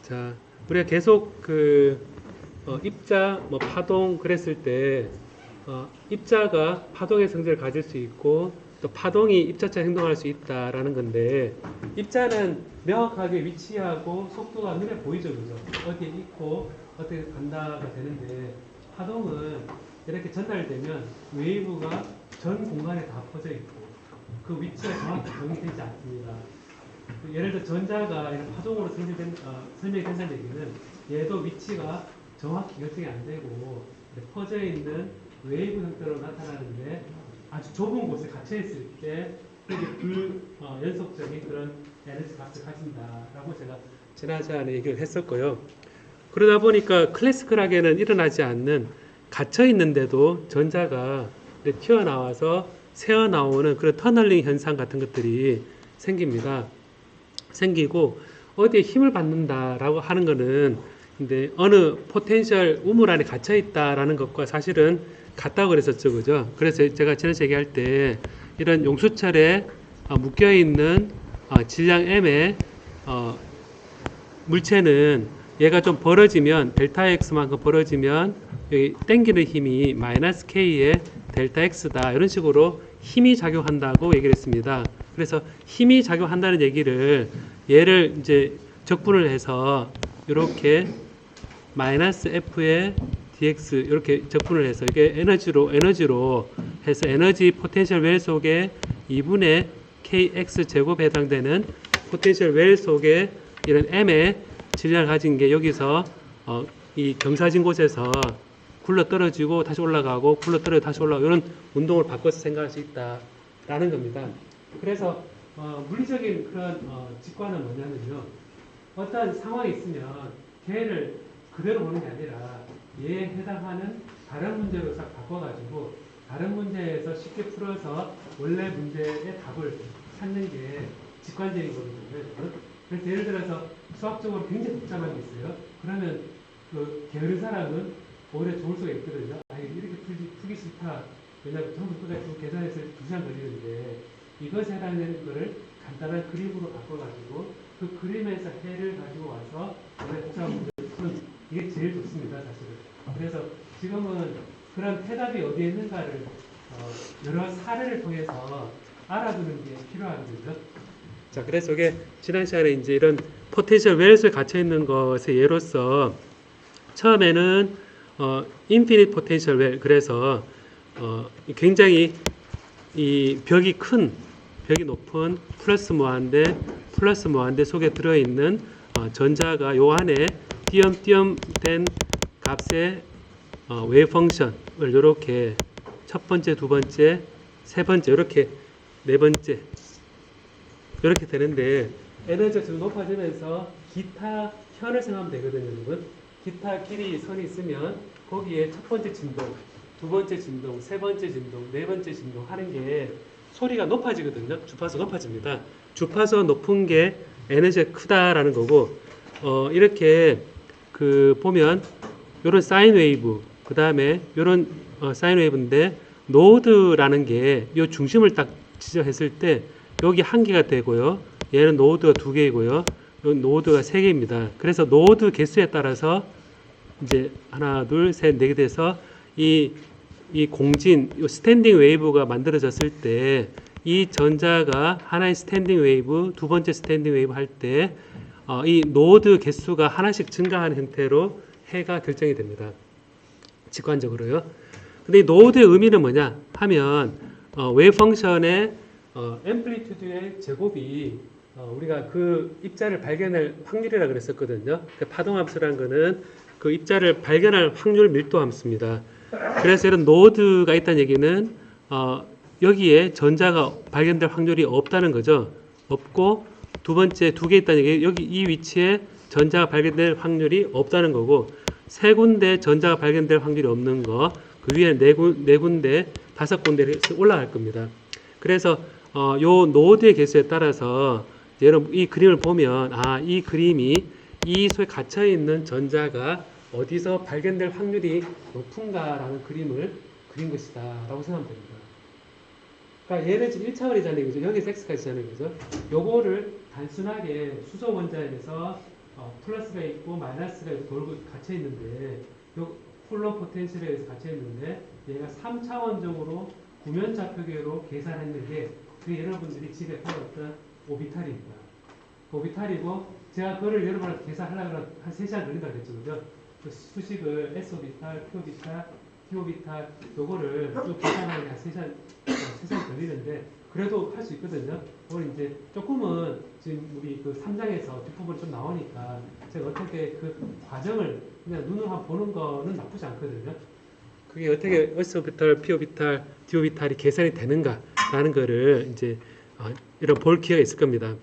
자, 우리가 계속 입자, 파동 그랬을 때 입자가 파동의 성질을 가질 수 있고 또 파동이 입자처럼 행동할 수 있다라는 건데 입자는 명확하게 위치하고 속도가 눈에 보이죠, 그죠? 어디에 있고 어떻게 간다가 되는데 파동은 이렇게 전달되면 웨이브가 전 공간에 다 퍼져 있고 그 위치가 정확히 정의되지 않습니다. 예를 들어 전자가 이런 파동으로 설명이 된다는 얘기는 얘도 위치가 정확히 결정이 안 되고 퍼져 있는 웨이브 형태로 나타나는데 아주 좁은 곳에 갇혀 있을 때 이게 불연속적인 그런 에너지 값을 가진다라고 제가 지난 시간에 얘기를 했었고요. 그러다 보니까 클래시컬하게는 일어나지 않는 갇혀 있는데도 전자가 튀어나와서 새어나오는 그런 터널링 현상 같은 것들이 생기고 어디에 힘을 받는다라고 하는 거는 근데 어느 포텐셜 우물 안에 갇혀 있다라는 것과 사실은 같다고 그랬었죠, 그죠? 그래서 제가 지난주에 얘기할 때 이런 용수철에 묶여 있는 질량 m의 물체는 얘가 좀 벌어지면 델타 x만큼 벌어지면 여기 당기는 힘이 마이너스 k의 델타 x다 이런 식으로 힘이 작용한다고 얘기를 했습니다. 그래서 힘이 작용한다는 얘를 이제 적분을 해서 이렇게 마이너스 f의 dx 이렇게 적분을 해서 이게 에너지로 해서 에너지 포텐셜 웰 속에 2분의 kx 제곱에 해당되는 포텐셜 웰 속에 이런 m의 질량을 가진 게 여기서 이 경사진 곳에서 굴러 떨어지고 다시 올라가고 굴러 떨어지고 다시 올라가고 이런 운동을 바꿔서 생각할 수 있다라는 겁니다. 그래서 물리적인 그런 직관은 뭐냐면요. 어떤 상황이 있으면 걔를 그대로 보는 게 아니라 얘에 해당하는 다른 문제로 싹 바꿔가지고 다른 문제에서 쉽게 풀어서 원래 문제의 답을 찾는 게 직관적인 거거든요. 그래서 예를 들어서 수학적으로 굉장히 복잡한 게 있어요. 그러면 게으른 사람은 오히려 좋을 수가 있거든요. 이렇게 풀기 싫다. 왜냐하면 전부 끝까지 계산해서 2시간 걸리는데 이것에 해당되는 거를 간단한 그림으로 바꿔가지고 그 그림에서 해를 가지고 와서 원래 복잡한 문제를 푸는 이게 제일 좋습니다, 사실은. 그래서 지금은 그런 해답이 어디에 있는가를 여러 사례를 통해서 알아두는 게 필요하거든요. 자, 그래서 이게 지난 시간에 이제 이런 포텐셜 웰스에 갇혀 있는 것의 예로서 처음에는 인피니트 포텐셜 웰 그래서 굉장히 이 벽이 높은 플러스 무한대 속에 들어있는 전자가 요 안에 띄엄띄엄 된 값의 웨이브 펑션을 이렇게 첫 번째, 두 번째, 세 번째, 이렇게 네 번째 이렇게 되는데 에너지가 좀 높아지면서 기타 현을 생각하면 되거든요, 여러분. 기타 길이 선이 있으면 거기에 첫 번째 진동, 두 번째 진동, 세 번째 진동, 네 번째 진동 하는 게 소리가 높아지거든요. 주파수 높아집니다. 주파수 높은 게 에너지가 크다라는 거고 이렇게 보면 요런 사인 웨이브 그 다음에 요런 사인 웨이브인데 노드라는 게 요 중심을 딱 지정했을 때 여기 한 개가 되고요. 얘는 노드가 두 개이고요. 요 노드가 세 개입니다. 그래서 노드 개수에 따라서 이제 하나, 둘, 셋, 네 개 돼서 이 공진, 요 스탠딩 웨이브가 만들어졌을 때 이 전자가 하나의 스탠딩 웨이브, 두 번째 스탠딩 웨이브 할 때 이 노드 개수가 하나씩 증가하는 형태로 해가 결정이 됩니다. 직관적으로요. 근데 이 노드의 의미는 뭐냐 하면 웨이브 펑션의 앰플리튜드의 제곱이 우리가 그 입자를 발견할 확률이라 그랬었거든요. 파동함수라는 거는 그 입자를 발견할 확률 밀도 함수입니다. 그래서 이런 노드가 있다는 얘기는 여기에 전자가 발견될 확률이 없다는 거죠. 없고 두 번째 두 개 있다는 얘기 여기 이 위치에 전자가 발견될 확률이 없다는 거고 세 군데 전자가 발견될 확률이 없는 거 그 위에 네 군데 다섯 군데를 올라갈 겁니다. 그래서 요 노드의 개수에 따라서 여러분 이 그림을 보면 이 그림이 이 속에 갇혀 있는 전자가 어디서 발견될 확률이 높은가라는 그림을 그린 것이다 라고 생각하면 됩니다. 그러니까 얘는 지금 1차원이잖아요, 그죠? 여기서 x가 있잖아요, 그죠? 요거를 단순하게 수소 원자에서 플러스가 있고 마이너스가 돌고 갇혀 있는데 요 쿨론 포텐셜에 의해서 갇혀 있는데 얘가 3차원적으로 구면좌표계로 계산했는 게 그 여러분들이 집에 배웠던 오비탈입니다. 오비탈이고 제가 그거를 여러분한테 계산하려고 한 3시간 걸린다고 그랬죠. 그죠? 그 수식을 S오비탈, P오비탈, T오비탈 요거를 쭉 계산하는 게 한 3시간 걸리는데 그래도 할 수 있거든요. 오늘 이제 조금은 지금 우리 그 3장에서 뒷부분이 좀 나오니까 제가 어떻게 그 과정을 그냥 눈으로 한번 보는 거는 나쁘지 않거든요. 그게 어떻게 S오비탈, P오비탈, D오비탈이 계산이 되는가라는 거를 이제 이런 볼 기회가 있을 겁니다.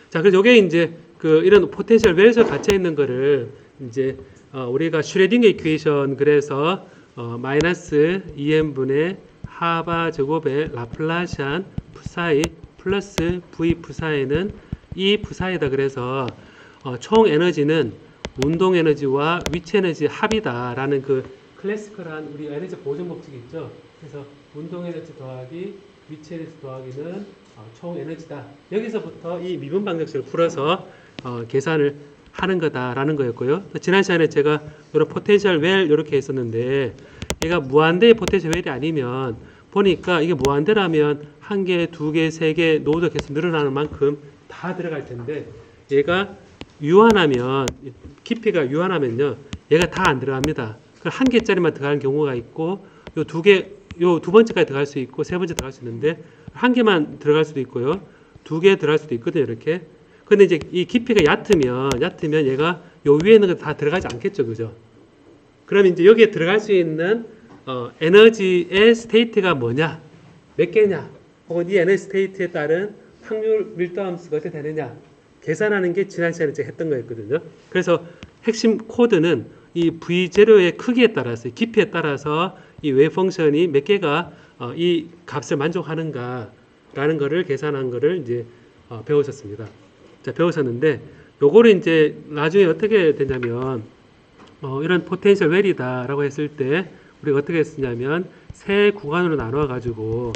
자, 그래서 이게 이제 그 이런 포텐셜 웰에서 갇혀 있는 거를 이제 우리가 슈레딩거 이퀘이션 그래서 마이너스 2n분의 하바 제곱의 라플라시안 푸사이 플러스 v 푸사이는 이 푸사이다. 그래서 총 에너지는 운동 에너지와 위치 에너지 합이다라는 그 클래시컬한 우리 에너지 보존 법칙이 있죠. 그래서 운동 에너지 더하기 위치 에너지 더하기는 총 에너지다. 여기서부터 이 미분 방정식을 풀어서 계산을 하는 거다라는 거였고요. 지난 시간에 제가 이런 포텐셜 웰 이렇게 했었는데 얘가 무한대의 포텐셜 웰이 아니면 보니까 이게 무한대라면 1개, 2개, 3개 노드 계속 늘어나는 만큼 다 들어갈 텐데 얘가 유한하면 깊이가 유한하면요 얘가 다 안 들어갑니다. 그 1개짜리만 들어가는 경우가 있고 요 2개, 요 2번째까지 들어갈 수 있고 3번째 들어갈 수 있는데 1개만 들어갈 수도 있고요 2개 들어갈 수도 있거든요. 이렇게. 근데 이제 이 깊이가 얕으면 얘가 요 위에 있는 거 다 들어가지 않겠죠. 그죠? 그럼 이제 여기에 들어갈 수 있는 에너지의 스테이트가 뭐냐? 몇 개냐? 혹은 이 에너지 스테이트에 따른 확률 밀도함수가 어떻게 되느냐? 계산하는 게 지난 시간에 제가 했던 거였거든요. 그래서 핵심 코드는 이 V0의 크기에 따라서, 깊이에 따라서 이 웨이브 펑션이 몇 개가 이 값을 만족하는가라는 거를 계산한 거를 이제 배우셨습니다. 자, 배우셨는데 요거를 이제 나중에 어떻게 되냐면 이런 포텐셜 웰이다라고 했을 때 우리가 어떻게 했었냐면 세 구간으로 나눠 가지고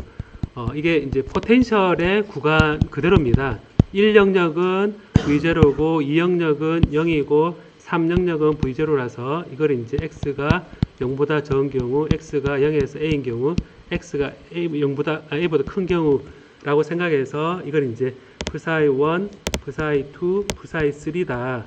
이게 이제 포텐셜의 구간 그대로입니다. 1영역은 V0고 2영역은 0이고 3영역은 V0라서 이걸 이제 x가 0보다 적은 경우, x가 0에서 a인 경우, x가 A보다 큰 경우라고 생각해서 이걸 이제 psi 1, psi 2, psi 3다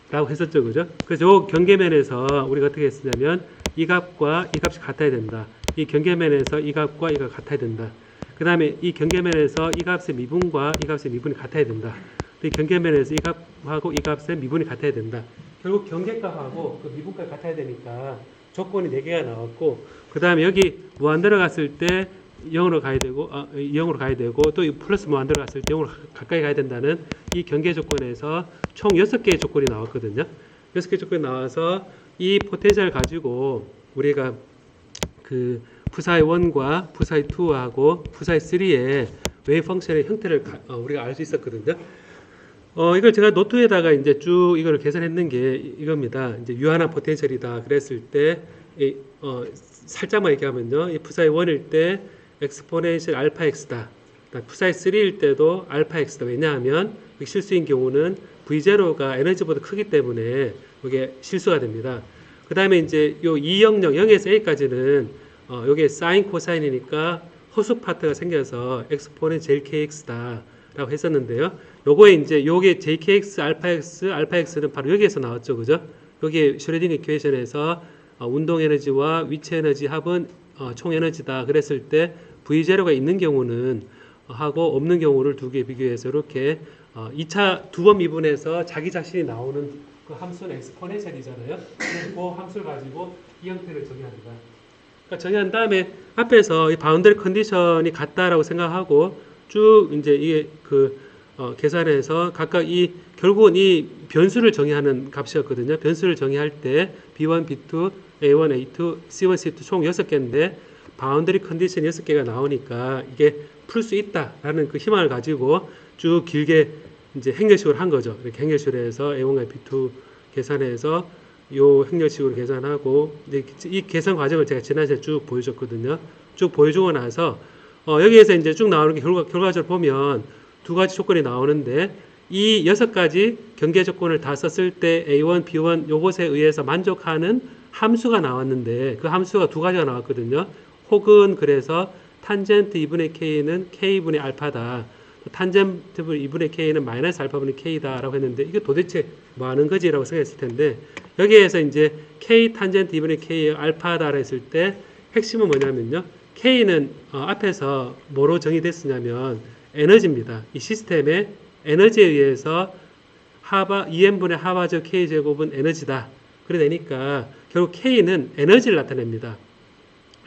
라고 했었죠. 그죠? 그래서 요 경계면에서 우리가 어떻게 했었냐면 이 값과 이 값이 같아야 된다. 이 경계면에서 이 값과 이 값이 같아야 된다. 그 다음에 이 경계면에서 이 값의 미분과 이 값의 미분이 같아야 된다. 이 경계면에서 이 값하고 이 값의 미분이 같아야 된다. 결국 경계값하고 그 미분값이 같아야 되니까 조건이 4개가 나왔고, 그 다음에 여기 무한대로 갔을 때 0으로 가야 되고, 0으로 가야 되고, 또 플러스 무한대로 갔을 때 0으로 가까이 가야 된다는 이 경계 조건에서 총 6개의 조건이 나왔거든요. 6개 조건이 나와서 이 포텐셜 가지고 우리가 그 푸사이 1과 푸사이 2하고 푸사이 3의 웨이브 펑션의 형태를 우리가 알 수 있었거든요. 이걸 제가 노트에다가 이제 쭉 이걸 계산했는 게 이겁니다. 이제 유한한 포텐셜이다 그랬을 때, 살짝만 얘기하면요. 이 푸사이 1일 때 엑스포넨셜 알파 x다. 푸사이 3일 때도 알파 x다. 왜냐하면 실수인 경우는 V0가 에너지보다 크기 때문에 이게 실수가 됩니다. 그 다음에 이제 요 2영역 0에서 a까지는 요게 사인 코사인이니까 허수 파트가 생겨서 엑스포넨셜 kx다 라고 했었는데요. 요거에 이제 요게 jkx 알파 x는 바로 여기에서 나왔죠. 그죠? 여기 슈레딩거 이퀘이션에서 운동 에너지와 위치 에너지 합은 총 에너지다 그랬을 때 V0가 있는 경우는 하고 없는 경우를 두 개 비교해서 이렇게 2차 두 번 미분해서 자기 자신이 나오는 그 함수는 엑스포넨셜이잖아요. 그 함수를 가지고 이 형태를 정의합니다. 그러니까 정의한 다음에 앞에서 이 바운더리 컨디션이 같다라고 생각하고 쭉 이제 이게 계산해서 각각 결국은 이 변수를 정의하는 값이었거든요. 변수를 정의할 때 B1, B2, A1, A2, C1, C2 총 6개인데 바운더리 컨디션 6개가 나오니까 이게 풀 수 있다라는 그 희망을 가지고 쭉 길게 이제 행렬식으로 한 거죠. 이렇게 행렬식으로 해서 A1과 B2 계산해서 요 행렬식으로 계산하고 이 계산 과정을 제가 지난 시간에 쭉 보여줬거든요. 쭉 보여주고 나서 여기에서 이제 쭉 나오는 게 결과적으로 보면 두 가지 조건이 나오는데 이 6가지 경계 조건을 다 썼을 때 A1, B1 요것에 의해서 만족하는 함수가 나왔는데 그 함수가 두 가지가 나왔거든요. 혹은 그래서 탄젠트 2분의 K는 K분의 알파다. 탄젠트 2분의 K는 마이너스 알파분의 K다 라고 했는데 이게 도대체 뭐 하는 거지? 라고 생각했을 텐데 여기에서 이제 K 탄젠트 2분의 K의 알파다라 했을 때 핵심은 뭐냐면요. K는 앞에서 뭐로 정의됐으냐면 에너지입니다. 이 시스템의 에너지에 의해서 하바 2n분의 하바제곱 K제곱은 에너지다. 그래 되니까 결국 K는 에너지를 나타냅니다.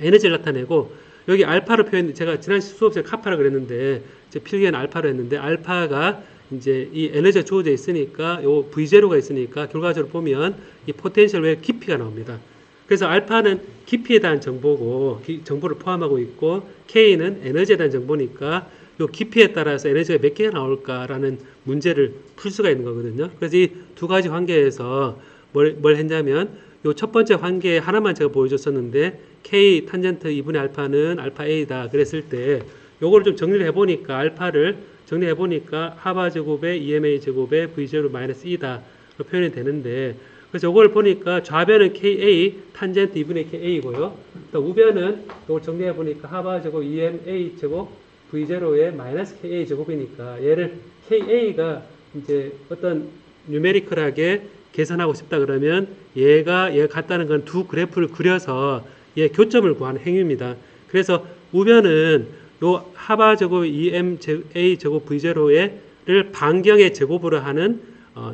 에너지를 나타내고 여기 알파로 표현 제가 지난 수업에 카파라 그랬는데 제 필기에는 알파로 했는데 알파가 이제 이 에너지가 주어져 있으니까 요 V0가 있으니까 결과적으로 보면 이 포텐셜 웰 깊이가 나옵니다. 그래서 알파는 깊이에 대한 정보고 정보를 포함하고 있고 K는 에너지에 대한 정보니까 요 깊이에 따라서 에너지가 몇 개가 나올까라는 문제를 풀 수가 있는 거거든요. 그래서 이 두 가지 관계에서 뭘 했냐면 요 첫 번째 관계 하나만 제가 보여줬었는데 K 탄젠트 2분의 알파는 알파 A다 그랬을 때 요거를 좀 정리를 해보니까 알파를 정리해보니까 하바 제곱에 EMA 제곱에 V0 마이너스 E다 표현이 되는데 그래서 요걸 보니까 좌변은 KA 탄젠트 2분의 KA고요. 또 우변은 요걸 정리해보니까 하바 제곱 EMA 제곱 V0의 마이너스 KA 제곱이니까 얘를 KA가 이제 어떤 뉴메리컬하게 계산하고 싶다 그러면 얘가 같다는 건 두 그래프를 그려서 얘 교점을 구하는 행위입니다. 그래서 우변은 요 하바 제곱 2MA 제곱 V0를 반경의 제곱으로 하는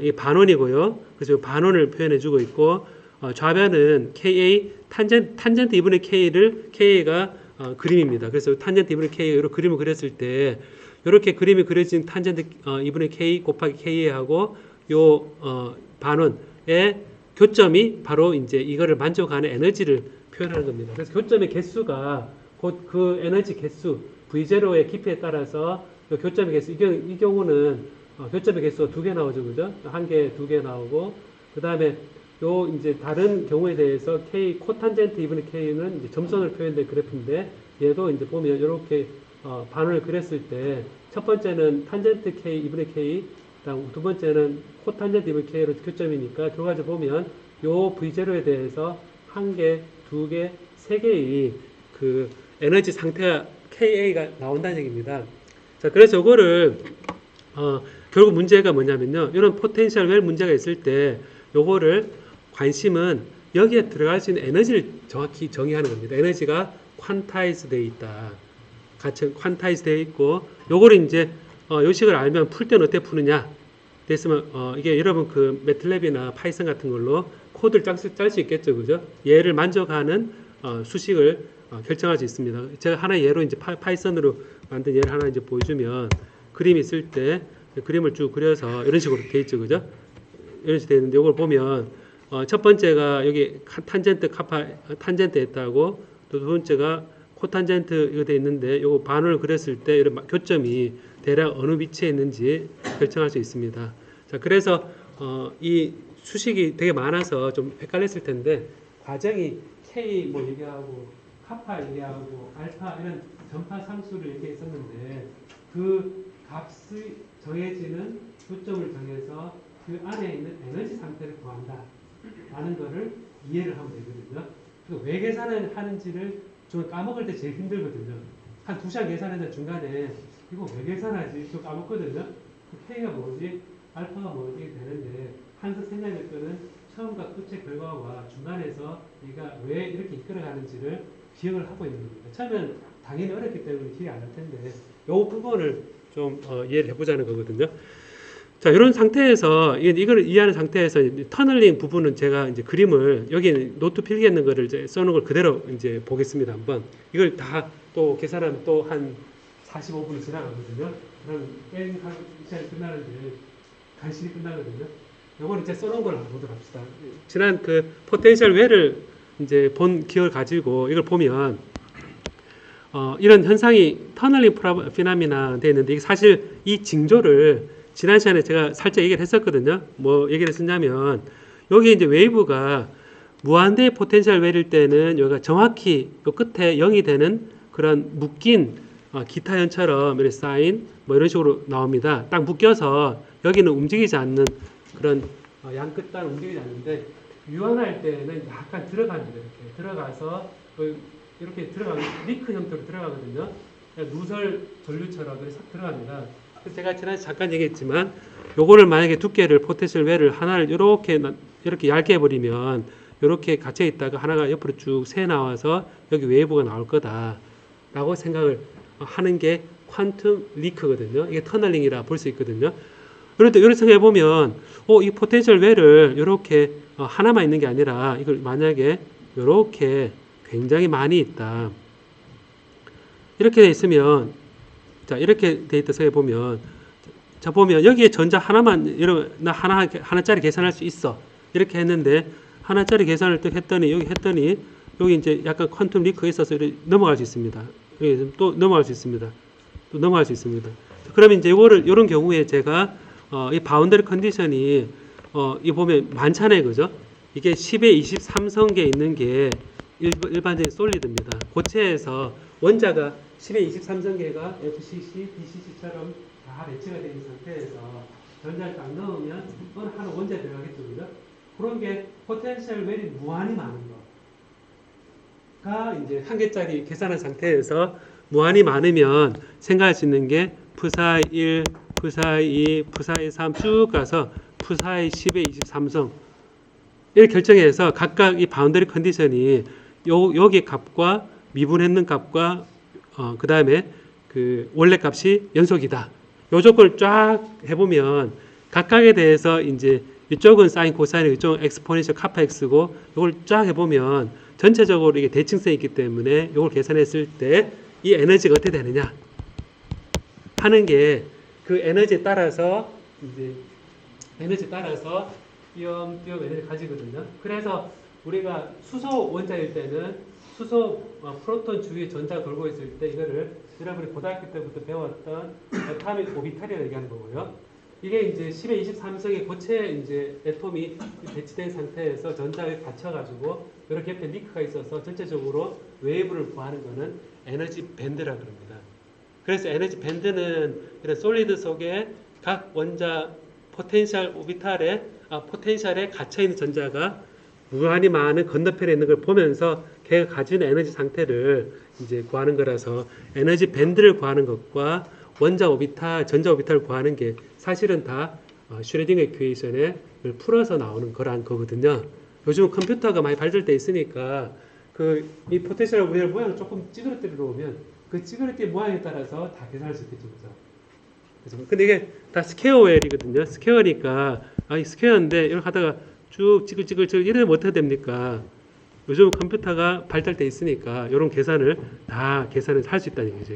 이 반원이고요. 그래서 반원을 표현해 주고 있고 좌변은 KA 탄젠트 2분의 K를 KA가 그림입니다. 그래서 탄젠트 2분의 K 이렇게 그림을 그렸을 때 이렇게 그림이 그려진 탄젠트 2분의 K 곱하기 KA하고 요 반원의 교점이 바로 이제 이거를 만족하는 에너지를 표현하는 겁니다. 그래서 교점의 개수가 곧 그 에너지 개수 V0의 깊이에 따라서 교점의 개수 이 경우는 교점의 개수가 2개 나오죠, 그죠? 1개, 2개 나오고 그 다음에 요 이제 다른 경우에 대해서 K 코탄젠트 2분의 K는 이제 점선으로 표현된 그래프인데 얘도 이제 보면 이렇게 반원을 그렸을 때 첫 번째는 탄젠트 K 2분의 K 두 번째는 코탄젠트 2분의 K로 교점이니까 결과적으로 보면 요 V0에 대해서 1개, 2개, 3개의 그 에너지 상태가 KA가 나온다는 얘기입니다. 자, 그래서 요거를 결국 문제가 뭐냐면요. 이런 포텐셜 웰 문제가 있을 때 요거를 관심은 여기에 들어갈 수 있는 에너지를 정확히 정의하는 겁니다. 에너지가 퀀타이즈 되어 있다. 같이 퀀타이즈 되어 있고 요거를 이제 요 식을 알면 풀 때는 어떻게 푸느냐 됐으면 이게 여러분 그 매틀랩이나 파이썬 같은 걸로 코드를 짤 수 있겠죠, 그죠? 얘를 만족하는 수식을 결정할 수 있습니다. 제가 하나 예로 이제 파이썬으로 만든 예를 하나 이제 보여주면 그림이 있을 때 그림을 쭉 그려서 이런 식으로 돼 있죠, 그죠? 이런 식으로 돼 있는데 이걸 보면 첫 번째가 여기 탄젠트 탄젠트 했다고 또 두 번째가 코탄젠트 이거 돼 있는데 요거 반원을 그렸을 때 이런 교점이 대략 어느 위치에 있는지 결정할 수 있습니다. 자, 그래서 이 수식이 되게 많아서 좀 헷갈렸을 텐데 과정이 K 뭐 얘기하고 카파 얘기하고 알파 이런 전파 상수를 얘기했었는데 그 값이 정해지는 교점을 정해서 그 안에 있는 에너지 상태를 구한다 라는 거를 이해를 하면 되거든요. 왜 계산을 하는지를 좀 까먹을 때 제일 힘들거든요. 한 2시간 계산했는데 중간에 이거 왜 계산하지? 저 까먹거든요. 그 K가 뭐지? 알파가 뭐지? 되는데 항상 생각할 거는 처음과 끝의 결과와 중간에서 얘가 왜 이렇게 이끌어가는지를 기억을 하고 있는 겁니다. 처음엔 당연히 어렵기 때문에 기억이 안 날 텐데 이 부분을 좀 이해를 해보자는 거거든요. 자, 이런 상태에서 이걸 이해하는 상태에서 터널링 부분은 제가 이제 그림을 여기 노트 필기했는 거를 이제 써놓은 걸 그대로 이제 보겠습니다. 한번 이걸 다 또 계산하면 또 한 45분이 지나가거든요. 그럼 게임 시간이 끝나는데 간신히 끝나거든요. 요거는 이제 써놓은 걸 한번 보도록 합시다. 지난 그 포텐셜 웰을 이제 본 기억을 가지고 이걸 보면 이런 현상이 터널링 피나미나 되어 있는데 이게 사실 이 징조를 지난 시간에 제가 살짝 얘기를 했었거든요. 뭐 얘기를 했었냐면 여기 이제 웨이브가 무한대의 포텐셜 웰일 때는 여기가 정확히 요 끝에 0이 되는 그런 묶인 기타현처럼 이렇게 사인 뭐 이런 식으로 나옵니다. 딱 묶여서 여기는 움직이지 않는 그런 양 끝단 움직이지 않는데 유한할 때는 약간 들어갑니다. 이렇게 들어가서 이렇게 들어가면 리크 형태로 들어가거든요. 누설 전류처럼 이렇게 싹 들어갑니다. 그래서 제가 지난주에 잠깐 얘기했지만 요거를 만약에 두께를 포텐셜 웰을 하나를 이렇게 얇게 해버리면 이렇게 갇혀 있다가 하나가 옆으로 쭉 새 나와서 여기 웨이브가 나올 거다라고 생각을 하는 게 퀀텀 리크거든요. 이게 터널링이라 볼 수 있거든요. 그런데 이렇게 생각해 보면 이 포텐셜 웰을 이렇게 하나만 있는 게 아니라 이걸 만약에 이렇게 굉장히 많이 있다. 이렇게 돼 있으면 자 이렇게 돼 있다 생각해 보면 자 보면 여기에 전자 하나만 나 하나짜리 계산할 수 있어. 이렇게 했는데 하나짜리 계산을 또 했더니 여기 이제 약간 퀀텀 리크가 있어서 넘어갈 수 있습니다. 여기 또 넘어갈 수 있습니다. 또 넘어갈 수 있습니다. 그러면 이제 이런 경우에 제가 이 바운더리 컨디션이 이 보면 많잖아요, 그죠? 이게 10에 23성계 있는 게 일반적인 솔리드입니다. 고체에서 원자가 10에 23성계가 FCC, BCC처럼 다 배치가 되어 있는 상태에서 전자를 딱 넣으면 어느 하나 원자에 들어가겠죠, 그죠? 그런 게 포텐셜 웰이 무한히 많은 거가 이제 한 개짜리 계산한 상태에서 무한히 많으면 생각할 수 있는 게 푸사이 1, 푸사이 2, 푸사이 3 쭉 가서 푸사이 10의 23성 이렇게 결정해서 각각 이 바운더리 컨디션이 여기 값과 미분했는 값과 그 다음에 그 원래 값이 연속이다. 요 조건을 쫙 해보면 각각에 대해서 이제 이쪽은 사인 코사인이고 이쪽은 엑스포넨셜 카파 x고 이걸 쫙 해보면 전체적으로 이게 대칭성이 있기 때문에 이걸 계산했을 때 이 에너지가 어떻게 되느냐 하는 게 그 에너지에 따라서 이제 띄엄띄엄 에너지를 가지거든요. 그래서 우리가 수소 원자일 때는 수소 프로톤 주위에 전자가 돌고 있을 때 이거를 여러분이 고등학교 때부터 배웠던 에타믹 오비탈이라고 얘기하는 거고요. 이게 이제 10의 23성의 고체 이제 애톰이 배치된 상태에서 전자에 갇혀가지고 이렇게 옆에 리크가 있어서 전체적으로 웨이브를 구하는 거는 에너지 밴드라고 합니다. 그래서 에너지 밴드는 이런 솔리드 속에 각 원자 포텐셜 포텐셜에 갇혀 있는 전자가 무한히 많은 건너편에 있는 걸 보면서 걔가 가지는 에너지 상태를 이제 구하는 거라서 에너지 밴드를 구하는 것과 전자 오비탈을 구하는 게 사실은 다 슈레딩거 이퀘이션을 풀어서 나오는 거란 거거든요. 요즘 컴퓨터가 많이 발달돼 있으니까 이 포텐셜 웰 모양을 조금 찌그러뜨려 놓으면 그 찌그러뜨린 모양에 따라서 다 계산할 수 있겠죠, 그죠? 근데 이게 다 스퀘어 웰이거든요. 스퀘어니까 이 스퀘어인데 이렇게 하다가 쭉 찌글찌글 이러면 어떻게 됩니까? 요즘 컴퓨터가 발달돼 있으니까 이런 계산을 다 계산을 할 수 있다는 얘기죠.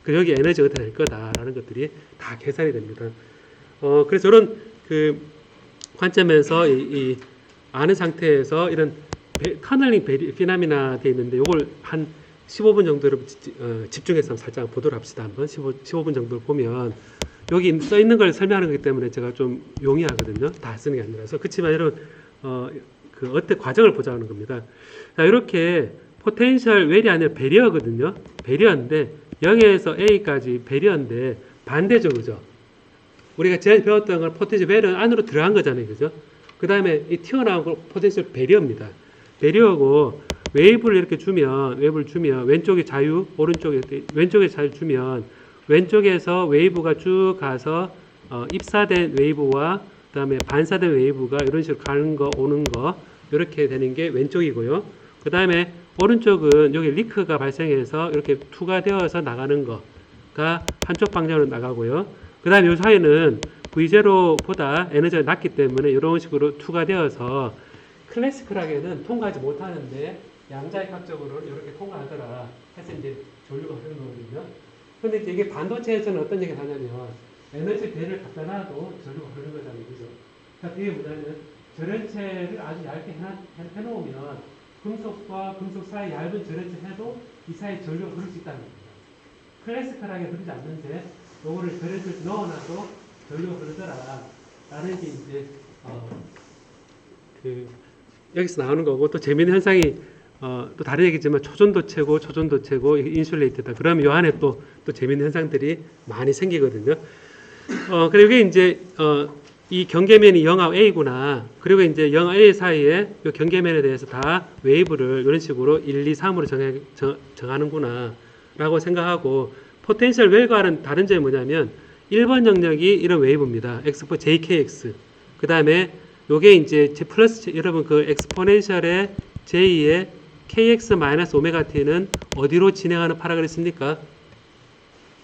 그리고 여기 에너지가 어떻게 될 거다라는 것들이 다 계산이 됩니다. 그래서 이런 그 관점에서 이 아는 상태에서 이런 터널링 피나미나 돼 있는데 이걸 한 15분 정도 여러분 집중해서 살짝 보도록 합시다. 한번 15분 정도 보면 여기 써 있는 걸 설명하는 거기 때문에 제가 좀 용이하거든요. 다 쓰는 게 아니라서. 그렇지만 여러분 어떤 과정을 보자는 겁니다. 자, 이렇게 포텐셜 웰이 아니라 배리어거든요. 배리어인데 0에서 A까지 배리어인데 반대죠, 그죠? 우리가 지난주에 배웠던 건 포텐셜 웰은 안으로 들어간 거잖아요, 그죠? 그 다음에 이 튀어나온 건 포텐셜 배리어입니다. 배리어고 웨이브를 주면 왼쪽에 자유, 왼쪽에 자유 주면 왼쪽에서 웨이브가 쭉 가서 입사된 웨이브와 그 다음에 반사된 웨이브가 이런 식으로 가는 거, 오는 거 이렇게 되는 게 왼쪽이고요. 그 다음에 오른쪽은 여기 리크가 발생해서 이렇게 투가 되어서 나가는 거가 한쪽 방향으로 나가고요. 그 다음에 이 사이는 V0보다 에너지가 낮기 때문에 이런 식으로 투가 되어서 클래시컬하게는 통과하지 못하는데 양자역학적으로 이렇게 통과하더라 해서 이제 전류가 흐르는 거거든요. 근데 이게 반도체에서는 어떤 얘기를 하냐면 에너지 배를 갖다 놔도 전류가 흐르는 거잖아요. 그죠? 그러니까 이게 뭐냐면 절연체를 아주 얇게 해놓으면 금속과 금속 사이 얇은 절연체 해도 이 사이 전류가 흐를 수 있다는 겁니다. 클래시컬하게 흐르지 않는데 요거를 절연체에 넣어놔도 전류가 흐르더라 라는 게 이제 여기서 나오는 거고 또 재미있는 현상이 또 다른 얘기지만 초전도체고 초전도체고 인슐레이트다. 그러면 요 안에 또 재밌는 현상들이 많이 생기거든요. 그리고 이게 이제 이 경계면이 영하 A구나. 그리고 이제 영하 A 사이에 이 경계면에 대해서 다 웨이브를 이런 식으로 1, 2, 3으로 정하는구나 라고 생각하고 포텐셜 웰과는 다른 점이 뭐냐면 1번 영역이 이런 웨이브입니다. 엑스포 JKX. 그 다음에 요게 이제 플러스 여러분 그 엑스포넨셜의 J의 KX-오메가 T는 어디로 진행하는 파라 그랬습니까?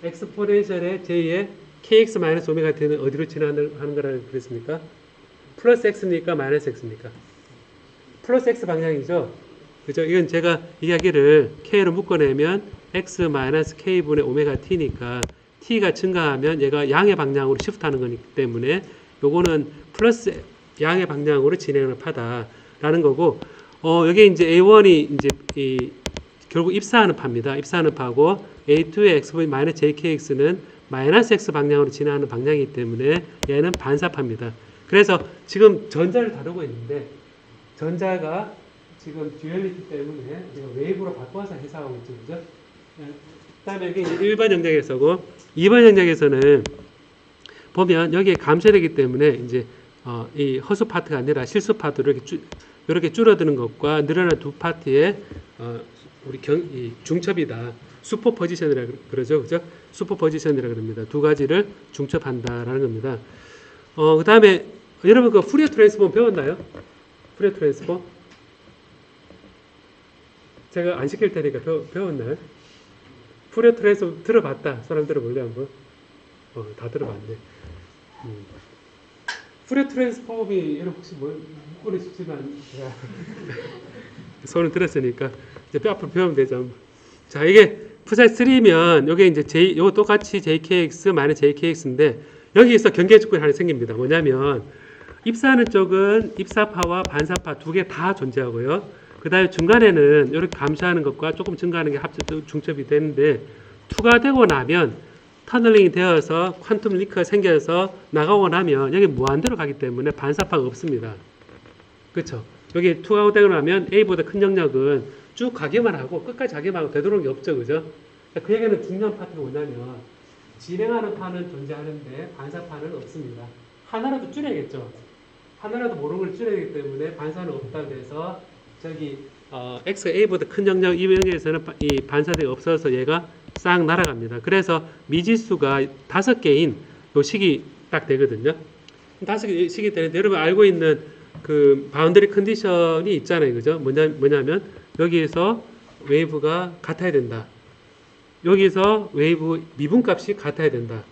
엑스포넨셜의 J의 KX-오메가 T는 어디로 진행하는 거라고 그랬습니까? 플러스 X입니까? 마이너스 X입니까? 플러스 X 방향이죠? 그죠? 이건 제가 이야기를 K로 묶어내면 X-K분의 오메가 T니까 T가 증가하면 얘가 양의 방향으로 시프트하는 거기 때문에 요거는 플러스 양의 방향으로 진행하는 파다라는 거고 여기 이제 A1이 이제 결국 입사하는 파입니다. 입사하는 파고 A2의 X-JKX는 마이너스 X 방향으로 진행하는 방향이기 때문에 얘는 반사파입니다. 그래서 지금 전자를 다루고 있는데 전자가 지금 듀얼리티 때문에 웨이브로 바꿔서 해석하고 있죠. 그죠? 그 다음에 여기 1번 영역에서고 2번 영역에서는 보면 여기에 감쇄되기 때문에 이제 이 허수 파트가 아니라 실수 파트로 이렇게 줄어드는 것과 늘어난 두 파트의 우리 이 중첩이다. 슈퍼 포지션이라 그러죠. 그죠? 슈퍼 포지션이라 그럽니다. 두 가지를 중첩한다라는 겁니다. 그 다음에 여러분 그 푸리어 트랜스폼 배웠나요? 푸리어 트랜스폼? 제가 안 시킬 테니까 배웠나요? 푸리어 트랜스폼 들어봤다. 사람 들어볼래 한번? 다 들어봤네. 푸리어 트랜스폼이 여러분 혹시 뭘 묻고는 싶지만 제가 손을 들었으니까 이제 앞으로 배우면 되죠. 자, 이게 푸사이 3면 요게 이제 요 똑같이 JKX JKX인데 여기에서 경계 조건이 하나 생깁니다. 뭐냐면 입사하는 쪽은 입사파와 반사파 두 개 다 존재하고요. 그 다음에 중간에는 이렇게 감시하는 것과 조금 증가하는 게 합쳐 중첩이 되는데 투과되고 나면 터널링이 되어서 퀀텀 리크가 생겨서 나가고 나면 여기 무한대로 가기 때문에 반사파가 없습니다. 그렇죠? 여기 투과되고 나면 A보다 큰 영역은 쭉 가기만 하고 끝까지 가기만 하고 되도록이 없죠. 그죠? 그 얘기는 중요한 파트가 뭐냐면 진행하는 파는 존재하는데 반사파는 없습니다. 하나라도 줄여야겠죠. 하나라도 모르는 걸 줄여야 되기 때문에 반사는 없다고 해서 저기 X가 A보다 큰 영역 이 영역에서는 이 반사대가 없어서 얘가 싹 날아갑니다. 그래서 미지수가 5개인 요 식이 딱 되거든요. 5개 식이 되는데 여러분 알고 있는 그 바운더리 컨디션이 있잖아요. 그죠? 뭐냐면 여기에서 웨이브가 같아야 된다. 여기서 웨이브 미분값이 같아야 된다.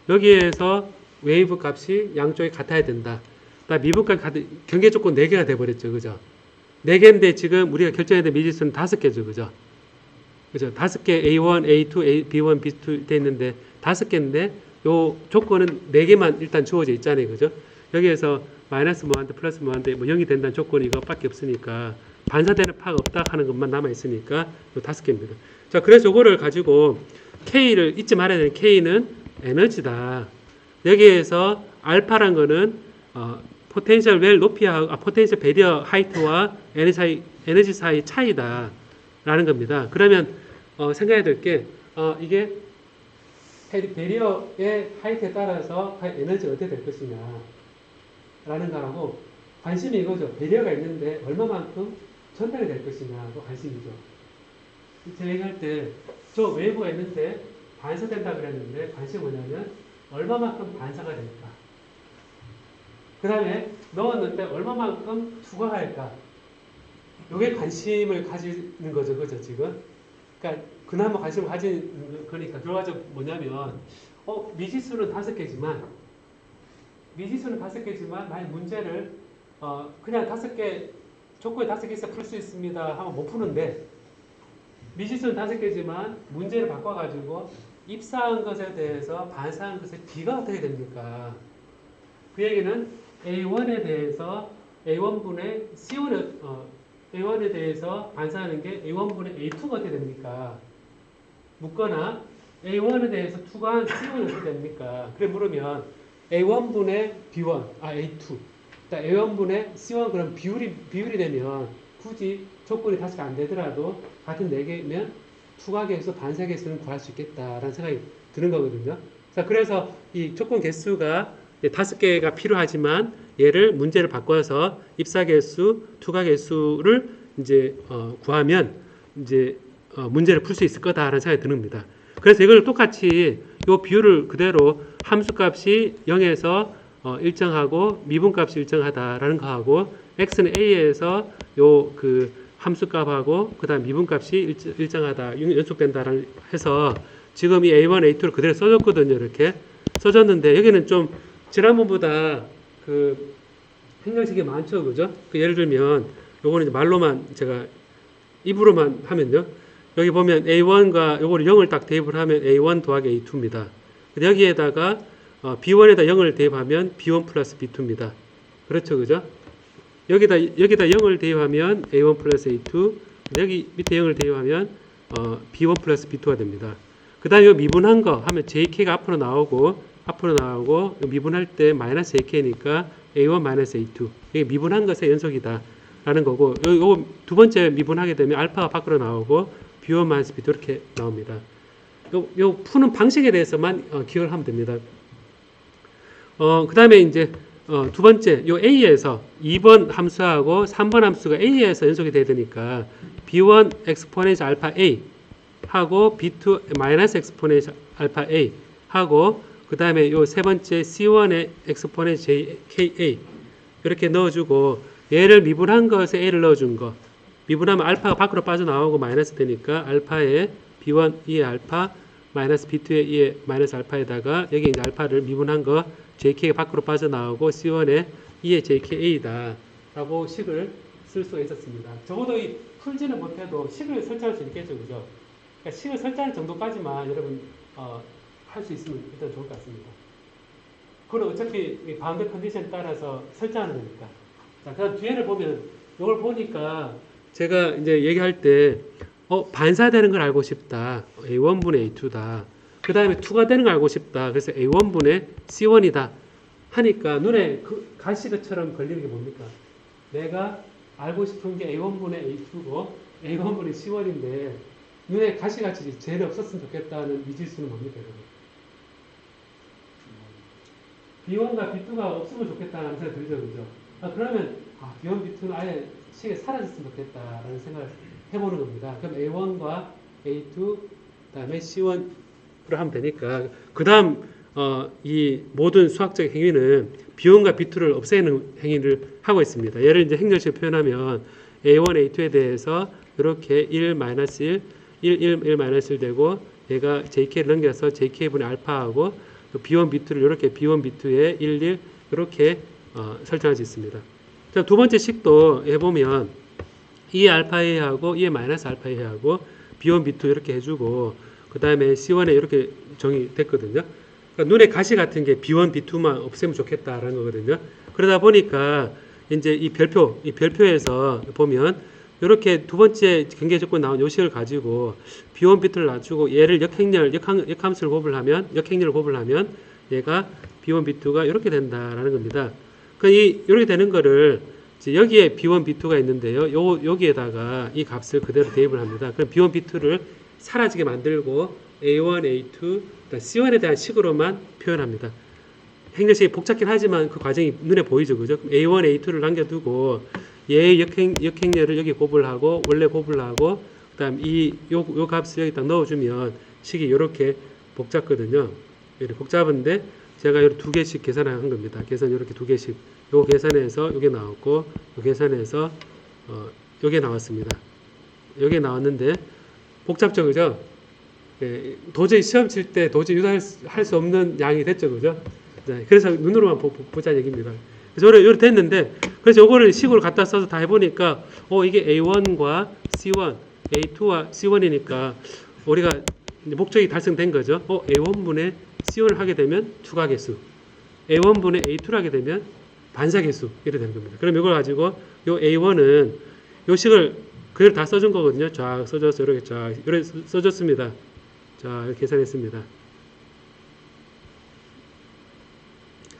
여기에서 웨이브 값이 양쪽이 같아야 된다. 미분값 경계 조건 4개가 돼버렸죠. 그죠? 4개인데 지금 우리가 결정해야 될 미지수는 5개죠. 그죠? 그죠? 5개 A1, A2, B1, B2 돼 있는데 5개인데 요 조건은 4개만 일단 주어져 있잖아요. 그죠? 여기에서 마이너스 뭐한데 플러스 뭐한데 뭐 0이 된다는 조건이 이거밖에 없으니까 반사되는 파가 없다 하는 것만 남아 있으니까 요 5개입니다. 자, 그래서 요거를 가지고 K를 잊지 말아야 되는 K는 에너지다. 여기에서 알파란 거는 포텐셜 웰 높이하고 포텐셜 베리어 하이트와 에너지 사이 차이다. 라는 겁니다. 그러면 생각해야 될 게 이게 베리어의 하이트에 따라서 에너지가 어떻게 될 것이냐 라는 거하고 관심이 이거죠. 베리어가 있는데 얼마만큼 전달이 될 것이냐도 관심이죠. 제가 얘기할 때 저 웨이브가 있는데 반사된다 그랬는데 관심이 뭐냐면 얼마만큼 반사가 될까. 그 다음에 넣었는데 얼마만큼 투과할까. 요게 관심을 가지는 거죠. 그죠, 지금? 그러니까, 그나마 관심을 가지는 거니까. 결과적으로 뭐냐면, 미지수는 5개지만, 만약 문제를, 그냥 5개, 조건이 5개 있어 풀 수 있습니다. 하면 못 푸는데, 미지수는 5개지만, 문제를 바꿔가지고, 입사한 것에 대해서 반사한 것의 B가 어떻게 됩니까? 그 얘기는 A1에 대해서 A1분의 C1을, A1에 대해서 반사하는 게 A1분의 A2가 어떻게 됩니까? 묻거나 A1에 대해서 투과한 C1은 어떻게 됩니까? 그래 물으면 A1분의 B1, A2. A1분의 C1 그럼 비율이 되면 굳이 조건이 5개 안 되더라도 같은 4개면 투가 개수, 반사 개수는 구할 수 있겠다라는 생각이 드는 거거든요. 자, 그래서 이 조건 개수가 5개가 필요하지만 얘를 문제를 바꿔서 입사 개수, 투가 개수를 이제 구하면 이제 문제를 풀 수 있을 거다라는 생각이 듭니다. 그래서 이걸 똑같이 이 비율을 그대로 함수값이 0에서 일정하고 미분값이 일정하다라는 거하고 x는 a에서 요 그 함수값하고 그다음 미분값이 일정하다 연속된다라는 해서 지금 이 a1, a2를 그대로 써줬거든요. 이렇게 써줬는데 여기는 좀 지난번보다 그 행정식이 많죠, 그죠? 그 예를 들면 요거는 이제 말로만 제가 입으로만 하면요. 여기 보면 A1과 요거를 0을 딱 대입을 하면 A1 더하기 A2입니다. 여기에다가 B1에다 0을 대입하면 B1 플러스 B2입니다. 그렇죠, 그죠? 여기다 0을 대입하면 A1 플러스 A2, 여기 밑에 0을 대입하면 B1 플러스 B2가 됩니다. 그 다음에 미분한 거 하면 JK가 앞으로 나오고 미분할 때 마이너스 JK니까 A1 마이너스 A2 이게 미분한 것의 연속이다 라는 거고 요거 두 번째 미분하게 되면 알파가 밖으로 나오고 B1 마이너스 B2 이렇게 나옵니다. 요 푸는 방식에 대해서만 기억을 하면 됩니다. 그 다음에 이제 두 번째 요 A에서 2번 함수하고 3번 함수가 A에서 연속이 돼야 되니까 B1 엑스포넨셜 알파 A 하고 B2 마이너스 엑스포넨셜 알파 A 하고 그 다음에 요 세 번째 C1의 엑스포넨셜 JKA 이렇게 넣어주고 얘를 미분한 것에 A를 넣어준 거 미분하면 알파가 밖으로 빠져나오고 마이너스 되니까 알파에 B1 2의 알파 마이너스 B2의 2의 마이너스 알파에다가 여기 이제 알파를 미분한 거 JK가 밖으로 빠져나오고 C1의 2의 JKA다 라고 식을 쓸 수가 있었습니다. 적어도 이 풀지는 못해도 식을 설정할 수 있겠죠, 그죠? 그러니까 식을 설정할 정도까지만 여러분 할 수 있으면 일단 좋을 것 같습니다. 그건 어차피 바운드 컨디션 따라서 설정하는 거니까. 자, 그다음 뒤에를 보면 이걸 보니까 제가 이제 얘기할 때 반사되는 걸 알고 싶다. A1분의 A2다. 그 다음에 2가 되는 걸 알고 싶다. 그래서 A1분의 C1이다. 하니까 눈에 그 가시처럼 걸리는 게 뭡니까? 내가 알고 싶은 게 A1분의 A2고 A1분의 C1인데 눈에 가시같이 제일 없었으면 좋겠다는 미지수는 뭡니까? B1과 B2가 없으면 좋겠다는 생각이 들죠, 그죠? 그러면 B1, B2는 아예 식에 사라졌으면 좋겠다라는 생각을 해보는 겁니다. 그럼 A1과 A2, 그다음에 C1으로 하면 되니까 그 다음 이 모든 수학적 행위는 B1과 B2를 없애는 행위를 하고 있습니다. 얘를 이제 행렬식으로 표현하면 A1, A2에 대해서 이렇게 1, 마이너스 1 마이너스 1 되고 얘가 JK를 넘겨서 JK분의 알파하고 B1, B2를 이렇게 B1, B2에 1, 1 이렇게 설정할 수 있습니다. 자, 두 번째 식도 해보면 2의 알파 A하고 2의 마이너스 알파 A하고 B1, B2 이렇게 해주고 그 다음에 C1에 이렇게 정의됐거든요. 그러니까 눈에 가시 같은 게 B1, B2만 없애면 좋겠다라는 거거든요. 그러다 보니까 이제 이 별표에서 보면 이렇게 두 번째 경계 조건 나온 요식을 가지고 B1, B2를 낮추고 얘를 역함수를 곱을 하면 얘가 B1, B2가 이렇게 된다라는 겁니다. 이렇게 되는 거를 이제 여기에 B1, B2가 있는데요. 여기에다가 이 값을 그대로 대입을 합니다. 그럼 B1, B2를 사라지게 만들고 A1, A2, C1에 대한 식으로만 표현합니다. 행렬식이 복잡긴 하지만 그 과정이 눈에 보이죠, 그죠? A1, A2를 남겨두고 얘의 역행렬을 여기 곱을 하고 원래 곱을 하고 그다음 요 값을 여기 딱 넣어주면 식이 이렇게 복잡거든요. 이렇게 복잡한데 제가 이렇게 두 개씩 계산한 겁니다. 계산 이렇게 두 개씩 요 계산해서 요게 나왔고 요 계산해서 요게 나왔습니다. 요게 나왔는데 복잡죠, 그죠? 예, 도저히 시험 칠 때 도저히 유도할 수 없는 양이 됐죠, 그죠? 네, 그래서 눈으로만 보자 얘기입니다. 그래서 요렇게 됐는데, 그래서 요거를 식으로 갖다 써서 다 해보니까, 이게 A1과 C1, A2와 C1이니까 우리가 목적이 달성된 거죠. A1분의 C1을 하게 되면 투가계수, A1분의 A2를 하게 되면 반사계수 이렇게 되는 겁니다. 그럼 이걸 가지고 요 A1은 요 식을 그대로 다 써준 거거든요. 쫙 써줘서 이렇게 쫙 이렇게 써줬습니다. 자, 이렇게 계산했습니다.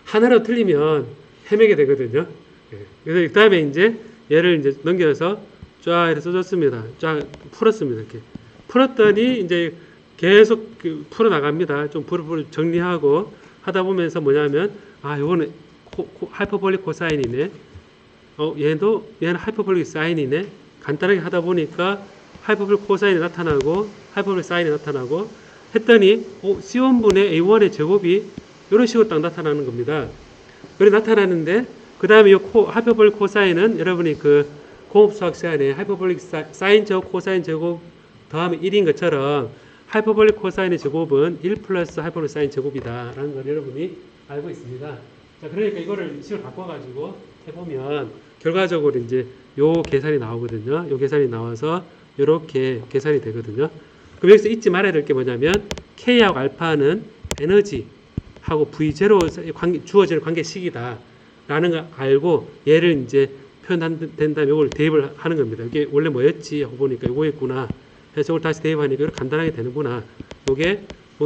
하나로 틀리면 헤매게 되거든요. 그래서 그 다음에 이제 얘를 이제 넘겨서 쫙 이렇게 써줬습니다. 쫙 풀었습니다. 이렇게 풀었더니 이제 계속 풀어 나갑니다. 좀 정리하고 하다 보면서 뭐냐면 요거는 하이퍼볼릭 코사인이네. 얘는 하이퍼볼릭 사인이네. 간단하게 하다 보니까 하이퍼볼릭 코사인이 나타나고 하이퍼볼릭 사인이 나타나고 했더니 C1분의 A1의 제곱이 이런 식으로 딱 나타나는 겁니다. 그래 나타나는데 그 다음에 이 하이퍼볼릭 코사인은 여러분이 그 공업수학 시간에 하이퍼볼릭 사인 제곱 코사인 제곱 더하면 1인 것처럼 하이퍼볼릭 코사인의 제곱은 1 플러스 하이퍼볼릭 사인 제곱이다 라는 걸 여러분이 알고 있습니다. 자, 그러니까 이거를 식을 바꿔가지고 해보면 결과적으로 이제 요 계산이 나오거든요. 요 계산이 나와서 이렇게 계산이 되거든요. 그럼 여기서 잊지 말아야 될 게 뭐냐면 K하고 알파는 에너지하고 V0 주어지는 관계식이다 라는 걸 알고 얘를 이제 표현된 다음에 이걸 대입을 하는 겁니다. 이게 원래 뭐였지 하고 보니까 이거였구나 그래서 이걸 다시 대입하니까 이렇게 간단하게 되는구나. 요게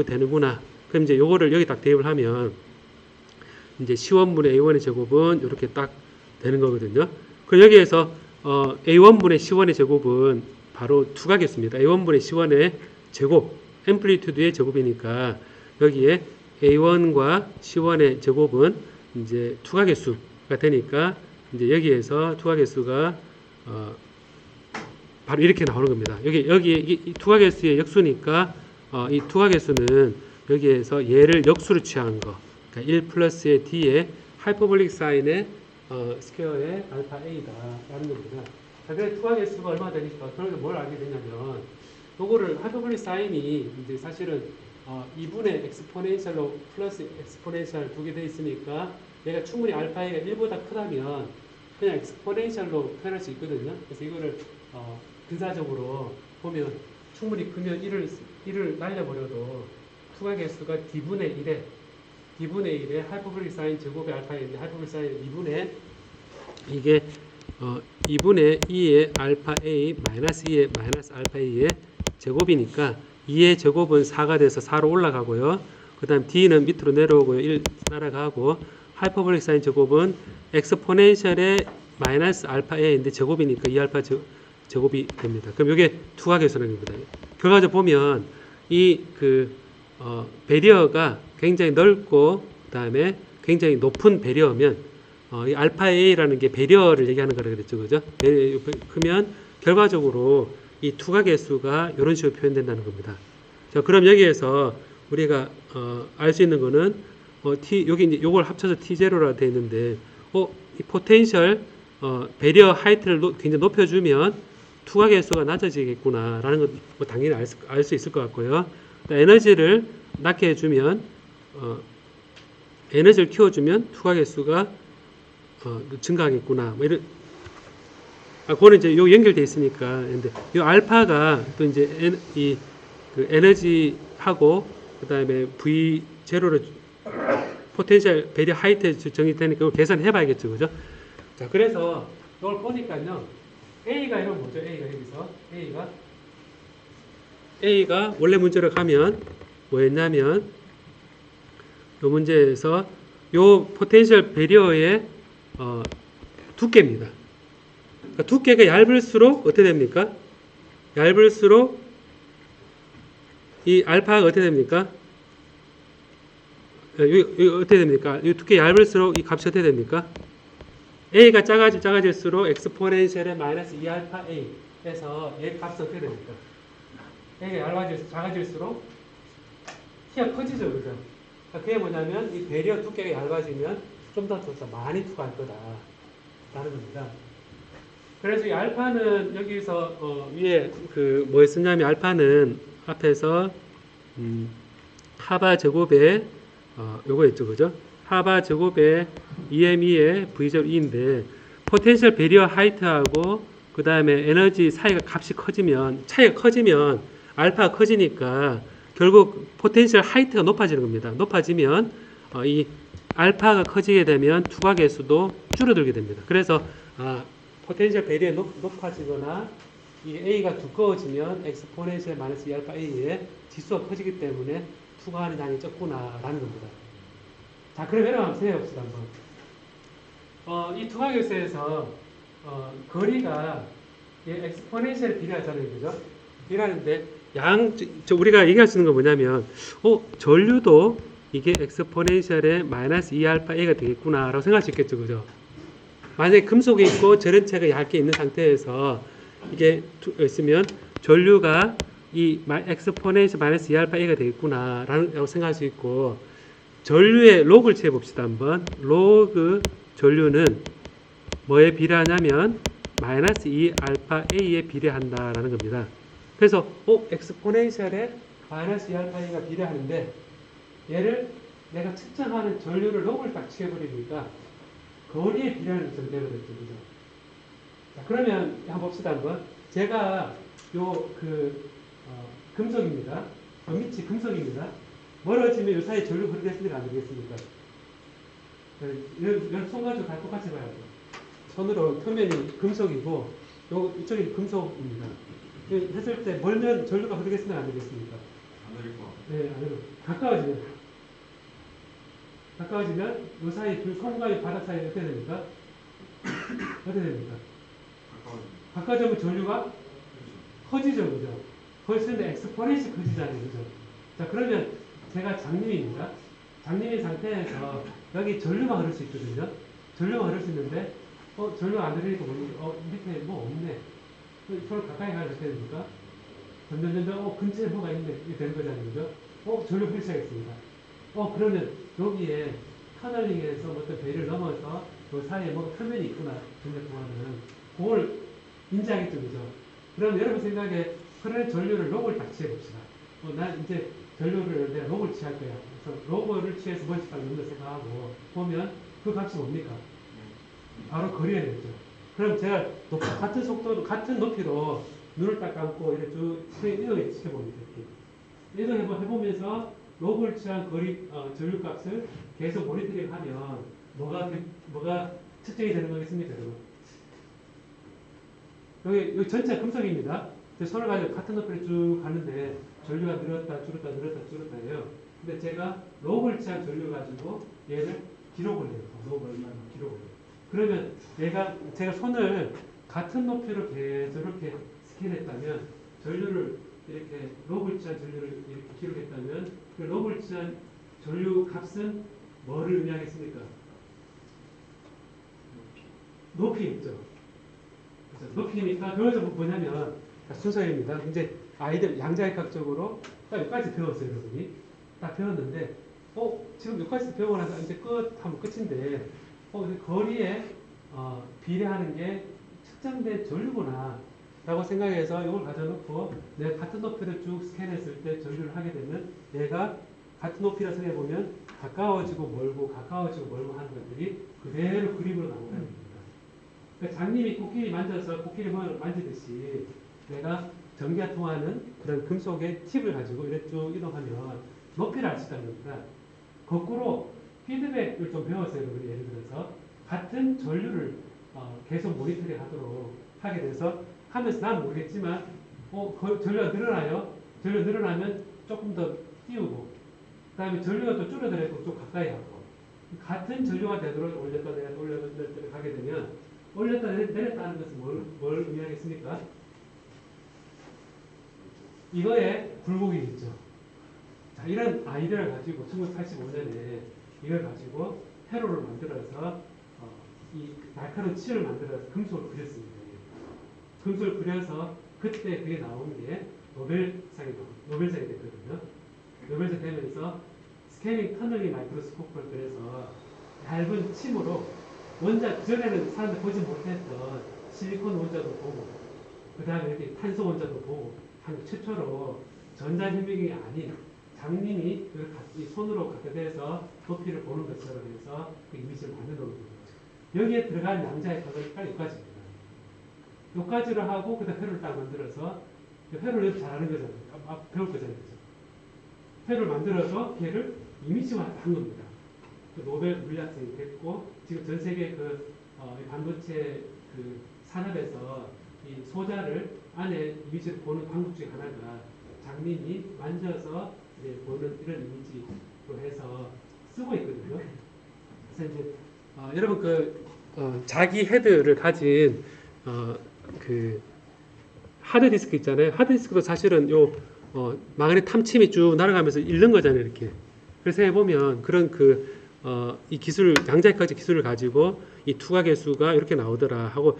되는구나. 그럼 이제 요거를 여기 딱 대입을 하면 이제 C1분의 A1의 제곱은 이렇게 딱 되는 거거든요. 그럼 여기에서 A1분의 C1의 제곱은 바로 투각이었습니다. A1분의 C1의 제곱, 앰플리튜드의 제곱이니까 여기에 A1과 C1의 제곱은 이제 투각의수가 되니까 이제 여기에서 투각의수가 바로 이렇게 나오는 겁니다. 여기 이 투각의수의 역수니까 이 투각의수는 여기에서 얘를 역수로 취한 거. 그러니까 1 플러스의 D의 하이퍼볼릭 사인의 스퀘어의 알파 A다 라는 겁니다. 자, 그래서 투각의수가 얼마나 되니까 그러면 뭘 알게 되냐면 요거를 하이퍼볼릭 사인이 이제 사실은 2분의 엑스포넨셜로 플러스 엑스포넨셜 두 개 돼 있으니까 얘가 충분히 알파 A가 1보다 크다면 그냥 엑스포넨셜로 표현할 수 있거든요. 그래서 이거를 근사적으로 보면 충분히 크면 1을 날려버려도 투각의 수가 D분의 1의 하이퍼볼릭 사인 제곱의 알파인데 하이퍼볼릭 사인 2분의 이게 2분의 2의 알파 A 마이너스 2의 마이너스 알파 A의 제곱이니까 2의 제곱은 4가 돼서 4로 올라가고요. 그 다음 D는 밑으로 내려오고요. 1 날아가고 하이퍼볼릭 사인 제곱은 엑스포넨셜의 마이너스 알파 A인데 제곱이니까 2알파 제곱이 됩니다. 그럼 이게 투각의수라는 겁니다. 결과적으로 보면 이 배리어가 굉장히 넓고 그다음에 굉장히 높은 배리어면 이 알파 A라는 게 배리어를 얘기하는 거라 그랬죠. 그죠? 그러면 결과적으로 이 투각의수가 이런 식으로 표현된다는 겁니다. 자, 그럼 여기에서 우리가 알 수 있는 거는 여기 이제 요걸 합쳐서 T0라 되어 있는데 이 포텐셜 배리어 하이트를 굉장히 높여주면 투각의 수가 낮아지겠구나 라는 건 뭐 당연히 알 수 있을 것 같고요. 에너지를 낮게 해주면 에너지를 키워주면 투각의 수가 증가하겠구나 뭐 이런 그거는 이제 요 연결돼 있으니까. 근데 요 알파가 또 이제 그 에너지하고 그다음에 V0로 포텐셜 배리어 하이트 정의되니까 그걸 계산해 봐야겠죠. 그죠? 자, 그래서 이걸 보니까요. A가 이런 뭐죠? A가 여기서 A가 원래 문제로 가면 뭐였냐면 요 문제에서 요 포텐셜 배리어의 두께입니다. 그러니까 두께가 얇을수록 어떻게 됩니까? 얇을수록 이 알파가 어떻게 됩니까? 어떻게 됩니까? 이 두께 얇을수록 이 값이 어떻게 됩니까? A가 작아질수록 엑스포넨셜의 마이너스 2알파 A에서 얘 값은 어떻게 됩니까? A가 작아질수록 T가 커지죠. 그죠? 그러니까 그게 뭐냐면 이 배리어 두께가 얇아지면 좀 더 많이 투과할 거다 라는 겁니다. 그래서 이 알파는 여기서 위에 뭐에 쓰냐면 알파는 앞에서 하바 제곱에 요거였죠. 그죠? 하바 제곱에 EME의 V0 E인데 포텐셜 배리어 하이트하고 그 다음에 에너지 차이가 차이가 커지면 알파가 커지니까 결국 포텐셜 하이트가 높아지는 겁니다. 높아지면 이 알파가 커지게 되면 투각의 수도 줄어들게 됩니다. 그래서 포텐셜 배리어 높아지거나 이 A가 두꺼워지면 엑스포넨셜 마이너스 2알파 A의 지수가 커지기 때문에 투과하는 양이 적구나라는 겁니다. 자, 그럼 여러분 한번 생각해봅시다. 한번. 이 투각의수에서 거리가 얘 엑스포넨셜에 비례하잖아요, 그죠? 비례하는데 우리가 얘기할 수 있는 건 뭐냐면, 전류도 이게 엑스포넨셜의 마이너스 2알파 a가 되겠구나라고 생각할 수 있겠죠, 그죠? 만약에 금속이 있고 절연체가 얇게 있는 상태에서 이게 있으면 전류가 이 엑스포넨셜 마이너스 2알파 a가 되겠구나라고 생각할 수 있고, 전류의 록을 채워봅시다 한번. 로그 전류는 뭐에 비례하냐면 마이너스 2알파 a에 비례한다라는 겁니다. 그래서 엑스포넨셜에 마이너스 2알파 a가 비례하는데, 얘를 내가 측정하는 전류를 록을 딱 취해버리니까 거리에 비례하는 것처럼 되어버렸죠, 그죠? 자, 그러면 한번 봅시다 한번. 제가 금속입니다. 밑이 금속입니다. 멀어지면 이 사이에 전류 흐르겠습니까? 안 흐르겠습니까? 여러분 손가락 다 똑같이 봐야 돼요. 손으로 표면이 금속이고 이쪽이 금속입니다. 했을 때 멀면 전류가 흐르겠습니까? 안 흐르겠습니까? 안 흐릴 거. 네, 안 흐르고 가까워지면 이 사이 두 손과 이 바닥 사이 어떻게 됩니까? 어떻게 됩니까? 가까워지면 전류가 커지죠, 그죠? 커지는데 엑스포넨셜 커지잖아요, 그죠? 자, 그러면 제가 장님입니다. 장님인 상태에서 여기 전류가 흐를 수 있거든요. 전류가 흐를 수 있는데, 전류가 안 흐르니까 밑에 뭐 없네. 서로 가까이 가야 어떻게 됩니까? 점점, 근처에 뭐가 있네. 이게 되는 거잖아요, 그죠? 전류 흐르기 시작했습니다. 그러면 여기에 터널링에서 어떤 배를 넘어서 그 사이에 뭐 표면이 있구나. 전력 동안은. 그걸 인지하겠죠, 그죠? 그럼 여러분 생각에 흐르는 전류를 록을 딱 취해봅시다. 난 이제 전류를 내가 록을 취할 거야. 그래서 록을 취해서 멀티값 넣는다 생각하고 보면 그 값이 뭡니까? 바로 거리가 되겠죠. 그럼 제가 같은 속도로, 같은 높이로 눈을 딱 감고 이렇게 쭉 이동을 시켜봅니다. 이렇게. 해보면서 록을 취한 거리, 전류 값을 계속 모니터링 하면 뭐가 측정이 되는 거겠습니까, 여러분? 여기 전체 금속입니다. 손을 가지고 같은 높이로 쭉 가는데 전류가 늘었다 줄었다 해요. 근데 제가 록을 취한 전류 가지고 얘를 기록을 해요. 록을 얼마나 기록을 해요. 그러면 제가 손을 같은 높이로 계속 이렇게 스캔했다면 전류를 이렇게 록을 취한 전류를 이렇게 기록했다면 그 록을 취한 전류 값은 뭐를 의미하겠습니까? 높이 있죠. 그래서 높이니까 배워서 뭐냐면 순서입니다. 이제 아이들 양자역학적으로 딱 여기까지 배웠어요, 여러분이. 딱 배웠는데, 지금 여기까지 배우고 나서 이제 하면 끝인데, 거리에 비례하는 게 측정된 전류구나 라고 생각해서 이걸 가져놓고 내가 같은 높이를 쭉 스캔했을 때 전류를 하게 되면 얘가 같은 높이라 생각해보면 가까워지고 멀고 하는 것들이 그대로 그림으로 나온다는 겁니다. 그러니까 장님이 코끼리 만져서 코끼리 모양을 만지듯이 내가 전기가 통하는 그런 금속의 팁을 가지고 이렇게 쭉 이동하면 높이를 알 수 있다는 겁니다. 거꾸로 피드백을 좀 배웠어요. 예를 들어서 같은 전류를 계속 모니터링 하도록 하게 돼서 하면서 난 모르겠지만 전류가 늘어나요. 전류가 늘어나면 조금 더 띄우고 그 다음에 전류가 또 줄어들고 좀 가까이 하고 같은 전류가 되도록 올렸다 내렸다 가게 되면 올렸다 내렸다 하는 것은 뭘 의미하겠습니까? 이거에 굴곡이겠죠. 자, 이런 아이디어를 가지고 1985년에 이걸 가지고 회로를 만들어서 이 날카로운 칠을 만들어서 금속을 그렸습니다. 금속을 그려서 그때 그게 나온 게 노벨상이 됐거든요. 노벨상 되면서 스캐닝 터널링 마이크로스코프를 그래서 얇은 침으로 그전에는 사람들 보지 못했던 실리콘 원자도 보고 그 다음에 이렇게 탄소 원자도 보고 한국 최초로 전자현미경이 아닌 장님이 이 손으로 갖다 대서 높이를 보는 것처럼 해서 그 이미지를 만들어 놓은 거죠. 여기에 들어간 양자의 값을 딱 여기까지입니다. 여기까지로 하고 그다음 회로를 딱 만들어서 회로를 잘하는 거잖아요. 배울 거잖아요. 그죠? 회로를 만들어서 걔를 이미지화한 겁니다. 그 노벨 물리학상이 됐고 지금 전 세계 반도체 산업에서 이 소자를 안에 이미지를 보는 방법 중에 하나가 장님이 만져서 이제 보는 이런 이미지로 해서 쓰고 있거든요. 그래서 이제 여러분 자기 헤드를 가진 하드디스크 있잖아요. 하드디스크도 사실은 요 망원의 탐침이 쭉 날아가면서 읽는 거잖아요. 이렇게. 그래서 해보면 그런 이 기술, 양자역학적 기술을 가지고 이 투과계수가 이렇게 나오더라 하고,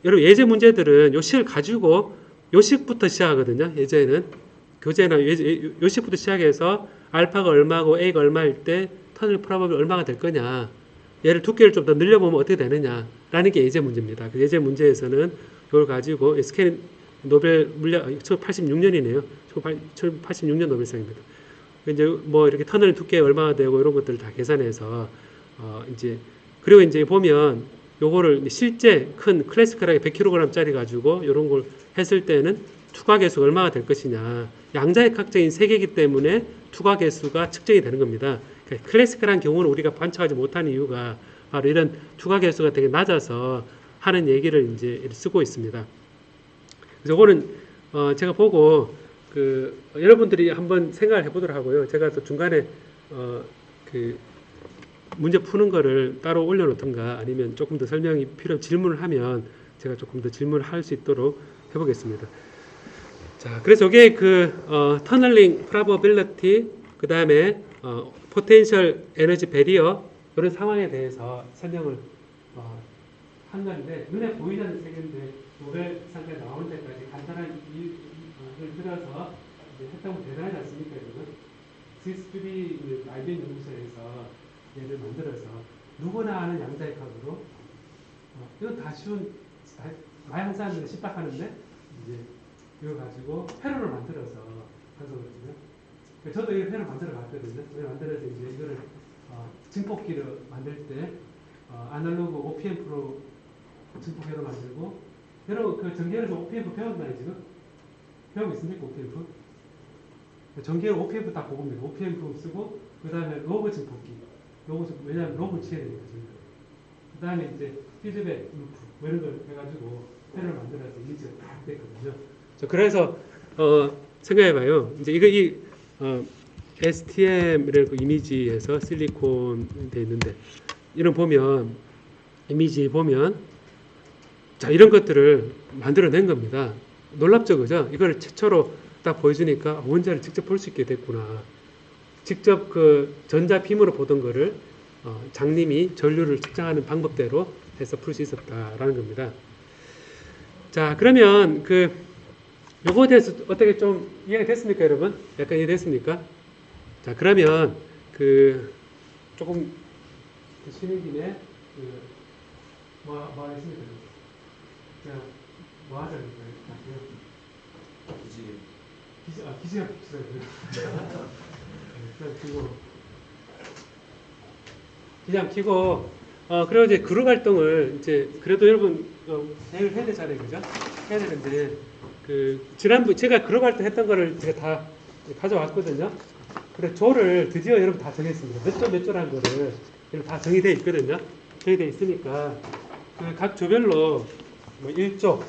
여러분 예제 문제들은 요 식을 가지고 요 식부터 시작하거든요. 예제는 교재나 요 식부터 시작해서 알파가 얼마고 A가 얼마일 때 터널 프로바빌 얼마가 될 거냐, 얘를 두께를 좀 더 늘려보면 어떻게 되느냐라는 게 예제 문제입니다. 그 예제 문제에서는 이걸 가지고 스캔 노벨 물리학 1986년이네요. 1986년 노벨상입니다. 이제 뭐 이렇게 터널 두께 얼마가 되고 이런 것들을 다 계산해서 이제 그리고 이제 보면 요거를 실제 큰 클래시컬하게 100kg짜리 가지고 이런 걸 했을 때는 투과 개수가 얼마가 될 것이냐. 양자역학적인 세계이기 때문에 투과 개수가 측정이 되는 겁니다. 그러니까 클래시컬한 경우는 우리가 관측하지 못하는 이유가 바로 이런 투과 개수가 되게 낮아서 하는 얘기를 이제 쓰고 있습니다. 그래서 이거는 제가 보고 여러분들이 한번 생각을 해보도록 하고요. 제가 또 중간에 그 문제 푸는 거를 따로 올려놓던가 아니면 조금 더 설명이 필요 질문을 하면 제가 조금 더 질문을 할 수 있도록 해보겠습니다. 자, 그래서 이게 터널링 프로버빌리티, 그 다음에 포텐셜 에너지 배리어 이런 상황에 대해서 설명을 한 건데, 눈에 보이지 않는 세계인데 노벨상에 나오는 데까지 간단한 이걸 들어서 했다면 대단하지 않습니까? 여러분? 스위스주리 IBM 연구소에서 얘를 만들어서 누구나 아는 양자역학으로 이건 다 쉬운, 많이 한 사람들은 십박하는데 이제 이거 가지고 회로를 만들어서 한거거든요. 저도 이 회로 만들어 갔거든요. 회로 만들어서 이제 이거를 증폭기를 만들 때 아날로그 OPM 프로 증폭회로 만들고, 여러분 그 전기회로에서 OPM 배웠나요 지금? 배우고 있습니까 OPM? 전기회로 OPM 다 보고입니다. OPM 쓰고 그 다음에 로그 증폭기. 왜냐하면 로그를 치야 되니까 저희가. 그 다음에 이제 피드백 루프 뭐 이런 걸 해가지고 회로를 만들어서 이미지가 다 됐거든요. 그래서 생각해봐요. 이제 이 STM이라는 이미지에서 실리콘 돼 있는데, 이런 보면 이미지 보면 자 이런 것들을 만들어낸 겁니다. 놀랍죠, 그죠? 이걸 최초로 딱 보여주니까 원자를 직접 볼 수 있게 됐구나. 직접 그 전자빔으로 보던 거를 장님이 전류를 측정하는 방법대로 해서 풀 수 있었다라는 겁니다. 자, 그러면 요거에 대해서 어떻게 좀 이해가 됐습니까, 여러분? 약간 이해됐습니까? 자, 그러면 조금 쉬는 김에 뭐 하겠습니까? 자, 뭐 하자니까 기지가 그냥 키고 그리고 이제 그룹 활동을 이제 그래도 여러분 대응을 해야 되잖아요, 그죠? 해야 되는데 지난번 제가 그룹 활동 했던 거를 제가 다 가져왔거든요. 그래 조를 드디어 여러분 다 정했습니다. 몇 조라는 거를 다 정의되어 있거든요. 정의되어 있으니까 각 조별로 뭐 1조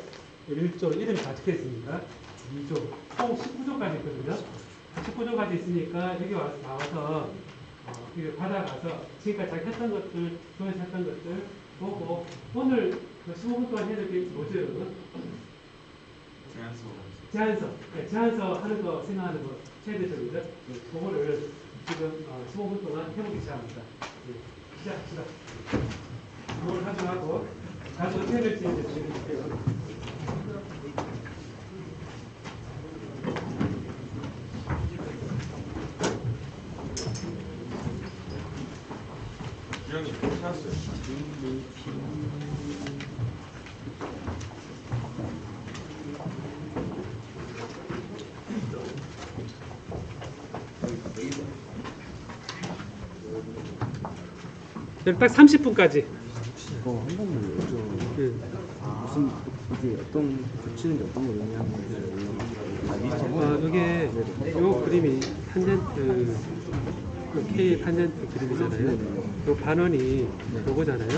이름이 다 적혀 있습니다. 2조 총 19조까지 있거든요. 19조까지 있으니까 여기 나와서 이거 받아가서 지금까지 자기 했던 것들, 조에서 했던 것들 보고 오늘 15분 동안 해야 될 게 뭐죠, 여러분? 제안서 하는 거 생각하는 거 최대적이죠. 그거를 지금 15분 동안 해보기 시작합니다. 시작합시다. 그걸 가져가고 가서 어떻게 될지 이제 드릴게요. 딱 30분까지. 이거 한 번만 여쭤. 무슨 이게 어떤 붙이는 게 어떤 걸 의미하는 이게 요 그림이 탄젠트 K 탄젠트 그림이잖아요. 요 반원이 요거잖아요.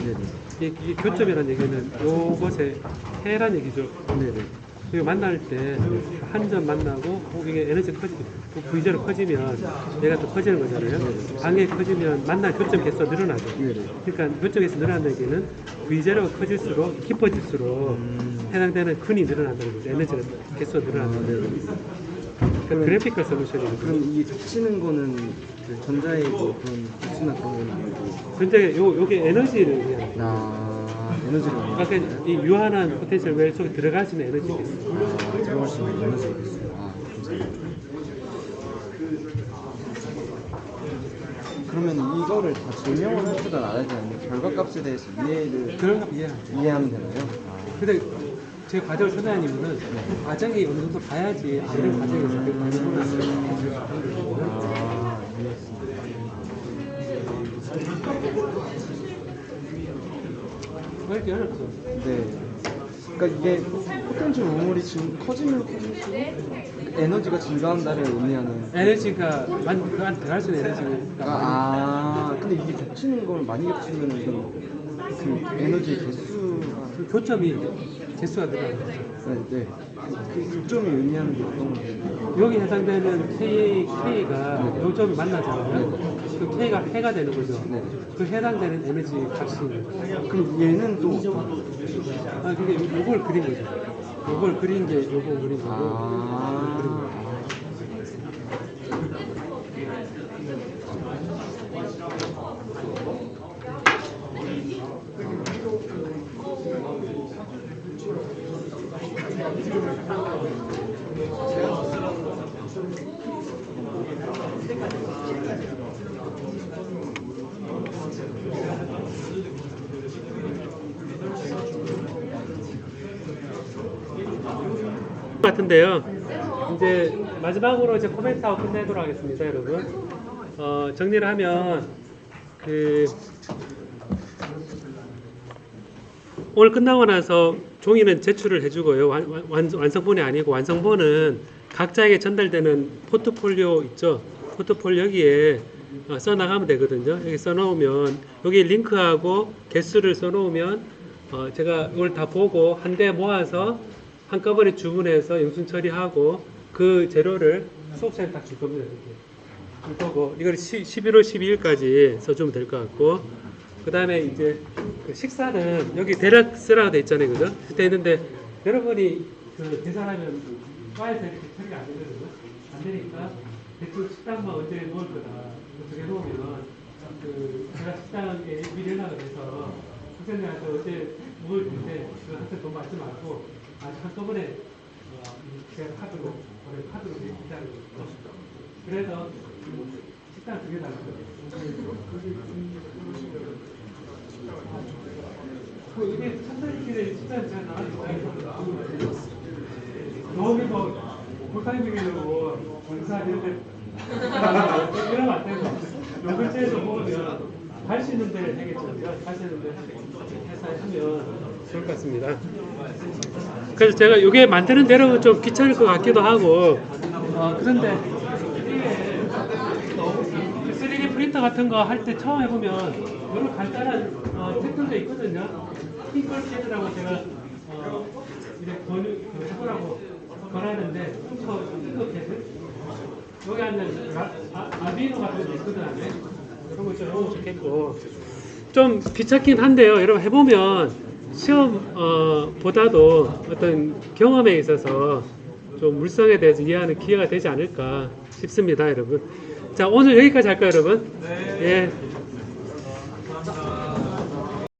이게 교점이라는 얘기는 요것에 해란 얘기죠. 그리고 만날 때 한 점 만나고 이게 에너지 V제로 커지면 얘가 또 커지는 거잖아요. 방향이 커지면 만날 교점 개수가 늘어나죠. 그러니까 교점 개수 늘어난다는 얘기는 V제로가 커질수록 깊어질수록 해당되는 근이 늘어난다는 거죠. 에너지가 개수가 늘어난다는 거죠. 그러니까 그래피컬 솔루션이거든요. 그럼 이 겹치는 거는 그 전자의 뭐 그런 개수나 그런 건 아니고 근데 요게 에너지를 위한 에너지를 그러니까 이 유한한 포텐셜 웰 속에 들어갈 수 있는 에너지 개수. 들어갈 수 있는 에너지가 있어요. 감사합니다. 그러면 이거를 다 증명을 할 줄은 알아야 되는데 결과값에 대해서 그런 이해. 이해하면 되나요? 근데 제 과정을 선생님은 과정이 어느 정도 봐야지 이런 과정에서 그 과정을 왜 이렇게 어렵죠? 네. 그러니까 이게 포텐셜 우물이 지금 커지면 커질수록 에너지가 증가한다를 의미하는. 에너지가 그 안에 들어갈 수 있는 에너지가 근데 이게 겹치는 걸 많이 겹치면 그 에너지 개수가 그 교점이 개수가 늘어나는 거죠. 네. 그 교점이 의미하는 게 어떤 건가요? 여기 해당되는 K가 요점이 만나잖아요. 그 K가 해가 되는 거죠. 그 해당되는 에너지 값이 있는 거죠. 그럼 얘는 또 그게 요걸 그린 거죠. 요걸 그린 게 요거 그린 거고. 그린 거고. 같은데요. 이제 마지막으로 이제 코멘트하고 끝내도록 하겠습니다, 여러분. 정리를 하면 오늘 끝나고 나서 종이는 제출을 해주고요. 완성본이 아니고 완성본은 각자에게 전달되는 포트폴리오 있죠. 포트폴리오 여기에 써나가면 되거든요. 여기 써놓으면 여기 링크하고 개수를 써놓으면 제가 이걸 다 보고 한 대 모아서 한꺼번에 주문해서 영순 처리하고 그 재료를 수업시간에 딱 줄 겁니다. 이렇게 줄 거고 이걸 11월 12일까지 써주면 될 것 같고 그 다음에 이제 그 식사는 여기 대략 쓰라고 돼 있잖아요, 그죠? 돼 있는데 여러분이 그 계산하면 파일에서 이렇게 처리가 안 되거든요. 안 되니까 대충 식당만 언제 놓을 거다 이렇게 놓으면 제가 식당에 미리 연락을 해서 학생들한테 어제 먹을 텐데 그 학생 돈 받지 말고 아직 한꺼번에 제가 카드로 기다리고 있습니다. 그래서 식당 2개 달라고요. 이게 첫날길에 식당 잘 나가니까 너무 뭐 불타이밍으로 공사 이런데 이러면 안 되고 요 근처에서 먹으면 갈 수 있는 데를 해겠죠. 갈 수 있는 데를 해서 하면 좋을 것 같습니다. 그래서 제가 이게 만드는 대로 좀 귀찮을 것 같기도 하고 그런데 이게 3D 프린터 같은 거 할 때 처음 해보면 여러 간단한 텍들도 있거든요. 핑클패드라고 제가 이제 해보라고 권하는데 핑클패드 여기 앉는 아비노 같은 거 있거든 안에 이런 거 좀 해보면 좋겠고 좀 귀찮긴 한데요. 여러분 해보면 시험 보다도 어떤 경험에 있어서 좀 물성에 대해서 이해하는 기회가 되지 않을까 싶습니다, 여러분. 자, 오늘 여기까지 할까요, 여러분? 네. 예.